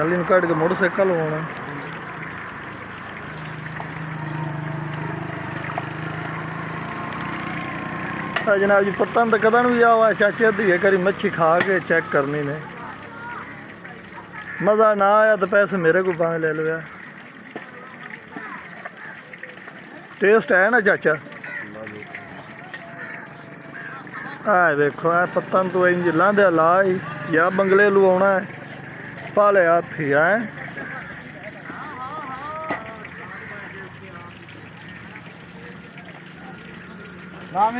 नाली में कट के मोटरसाइकिल होना जनाब जी पतंग कदन भी आवा चाचे दी करी मच्छी खा के चेक करनी ने मज़ा ना आया तो पैसे मेरे को भावे ले लो। टेस्ट है ना चाचा? देखो पतंग तो इंज लांदे ला ही या बंगले लू आना है पाले हाथ ही है।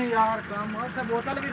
यार काम बोतल भी